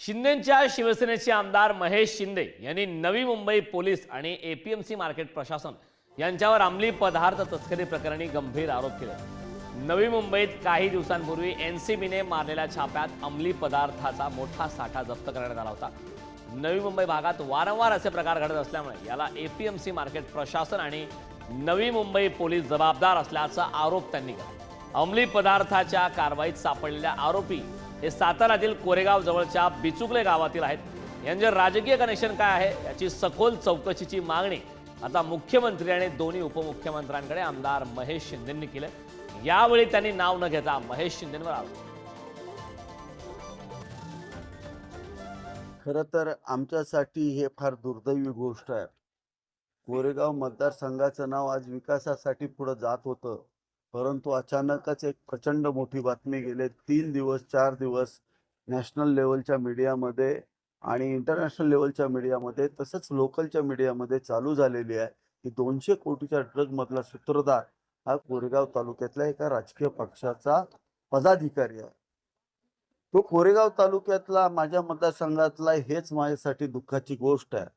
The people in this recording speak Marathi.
शिंदेच्या शिवसेनेचे आमदार महेश शिंदे यांनी नवी मुंबई पोलीस आणि एपीएमसी मार्केट प्रशासन यांच्यावर अंमली पदार्थ तस्करी प्रकरणी गंभीर आरोप केले। नवी मुंबईत काही दिवसांपूर्वी एनसीबीने मारलेल्या छाप्यात अंमली पदार्थाचा मोठा साठा जप्त करण्यात आला होता। नवी मुंबई भागात वारंवार असे प्रकार घडत असल्यामुळे याला एपीएमसी मार्केट प्रशासन आणि नवी मुंबई पोलीस जबाबदार असल्याचा आरोप त्यांनी केला। अंमली पदार्थाच्या कारवाईत सापडलेल्या आरोपी हे सातारातील कोरेगाव जवळच्या बिचुकले गावातील आहेत। यांचे राजकीय कनेक्शन काय आहे याची सखोल चौकशीची मागणी आता मुख्यमंत्री आणि दोन्ही उपमुख्यमंत्र्यांकडे आमदार महेश शिंदेंनी केले। यावेळी त्यांनी नाव न घेता महेश शिंदेंवर आरोप। खरं तर आमच्यासाठी हे फार दुर्दैवी गोष्ट आहे। कोरेगाव मतदारसंघाचं नाव आज विकासासाठी पुढे जात होतं, परंतु अचानकच एक प्रचंड मोठी बातमी गेले 3 दिवस 4 दिवस नॅशनल लेवलच्या मीडियामध्ये आणि इंटरनॅशनल लेवलच्या मीडियामध्ये तसंच लोकलच्या मीडियामध्ये चालू झालेली आहे की 200 कोटीच्या ड्रग मधला सूत्रधार हा कोरेगाव तालुक्यातल्या एका राजकीय पक्षाचा पदाधिकारी आहे। तो कोरेगाव तालुक्यातला माझ्या मतदारसंघातला हेच माझ्यासाठी दुःखाची गोष्ट आहे।